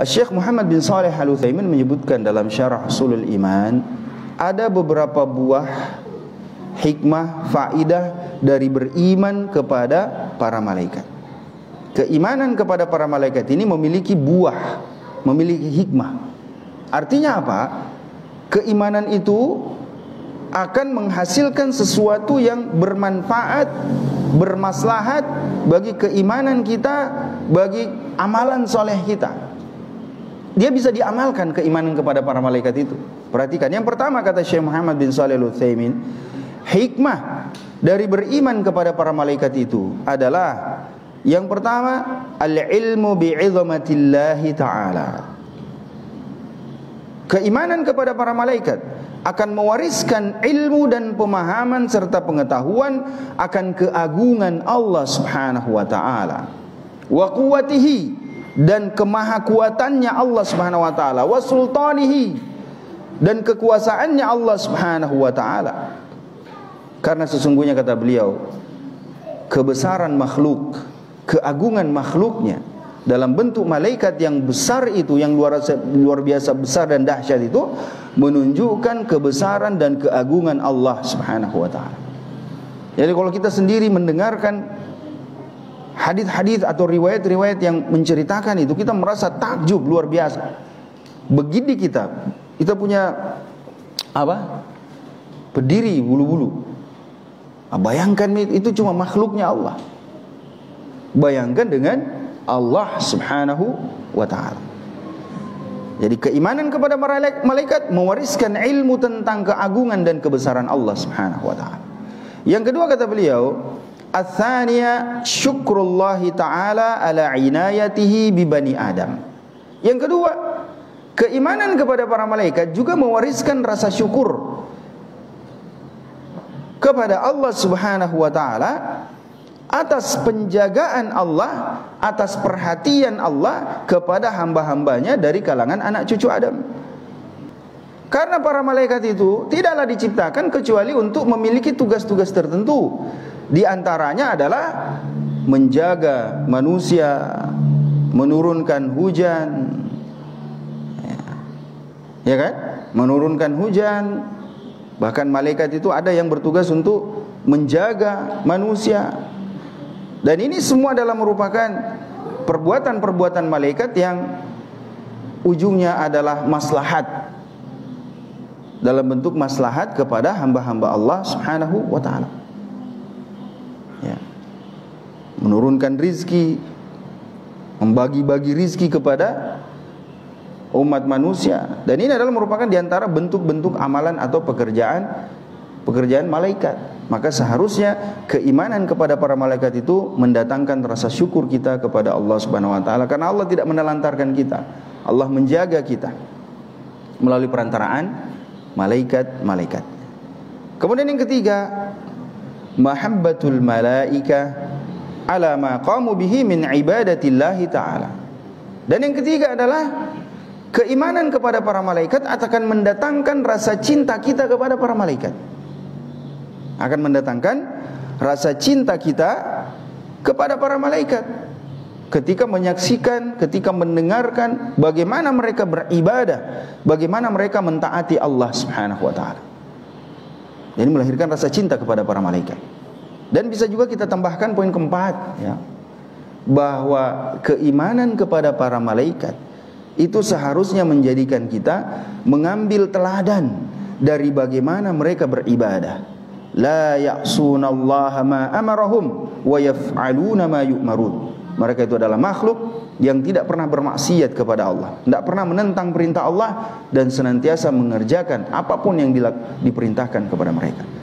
Syekh Muhammad bin Shalih Al-Utsaimin menyebutkan dalam Syarah Ushulul Iman, ada beberapa buah hikmah, faidah dari beriman kepada para malaikat. Keimanan kepada para malaikat ini memiliki buah, memiliki hikmah. Artinya apa? Keimanan itu akan menghasilkan sesuatu yang bermanfaat, bermaslahat bagi keimanan kita, bagi amalan soleh kita. Dia bisa diamalkan keimanan kepada para malaikat itu. Perhatikan, yang pertama kata Syekh Muhammad bin Shalih Al-Utsaimin, hikmah dari beriman kepada para malaikat itu adalah yang pertama, al-ilmu bi'izamatillahi ta'ala. Keimanan kepada para malaikat akan mewariskan ilmu dan pemahaman serta pengetahuan akan keagungan Allah Subhanahu wa taala, wa quwwatihi, dan kemahakuatannya Allah Subhanahu wa taala, wa sultanihi, dan kekuasaannya Allah Subhanahu wa taala. Karena sesungguhnya kata beliau, kebesaran makhluk, keagungan makhluknya dalam bentuk malaikat yang besar itu, yang luar biasa besar dan dahsyat itu, menunjukkan kebesaran dan keagungan Allah Subhanahu wa taala. Jadi kalau kita sendiri mendengarkan hadis-hadis atau riwayat-riwayat yang menceritakan itu, kita merasa takjub luar biasa. Begini kita punya apa? Berdiri bulu-bulu. Bayangkan itu cuma makhluknya Allah. Bayangkan dengan Allah Subhanahu wa taala. Jadi keimanan kepada malaikat mewariskan ilmu tentang keagungan dan kebesaran Allah Subhanahu wa taala. Yang kedua kata beliau, ats-tsaniya syukrullahi ta'ala ala inayatihi bi bani Adam. Yang kedua, keimanan kepada para malaikat juga mewariskan rasa syukur kepada Allah Subhanahu wa taala atas penjagaan Allah, atas perhatian Allah kepada hamba-hambanya dari kalangan anak cucu Adam. Karena para malaikat itu tidaklah diciptakan kecuali untuk memiliki tugas-tugas tertentu. Di antaranya adalah menjaga manusia, menurunkan hujan, ya kan? Menurunkan hujan. Bahkan malaikat itu ada yang bertugas untuk menjaga manusia. Dan ini semua adalah merupakan perbuatan-perbuatan malaikat yang ujungnya adalah maslahat, dalam bentuk maslahat kepada hamba-hamba Allah Subhanahu wa taala. Ya. Menurunkan rizki, membagi-bagi rizki kepada umat manusia. Dan ini adalah merupakan diantara bentuk-bentuk amalan atau pekerjaan malaikat. Maka seharusnya keimanan kepada para malaikat itu mendatangkan rasa syukur kita kepada Allah Subhanahu wa taala, karena Allah tidak menelantarkan kita. Allah menjaga kita melalui perantaraan malaikat-malaikat. Kemudian yang ketiga, mahabbatul malaika ala ma qamu bihi min ibadatillahi ta'ala. Dan yang ketiga adalah keimanan kepada para malaikat akan mendatangkan rasa cinta kita kepada para malaikat. Akan mendatangkan rasa cinta kita kepada para malaikat ketika menyaksikan, ketika mendengarkan bagaimana mereka beribadah, bagaimana mereka mentaati Allah Subhanahu wa taala. Jadi melahirkan rasa cinta kepada para malaikat. Dan bisa juga kita tambahkan poin keempat, ya, bahwa keimanan kepada para malaikat itu seharusnya menjadikan kita mengambil teladan dari bagaimana mereka beribadah. La ya'sunallaha ma amarahum wa yaf'aluna ma yu'marun. Mereka itu adalah makhluk yang tidak pernah bermaksiat kepada Allah, tidak pernah menentang perintah Allah, dan senantiasa mengerjakan apapun yang diperintahkan kepada mereka.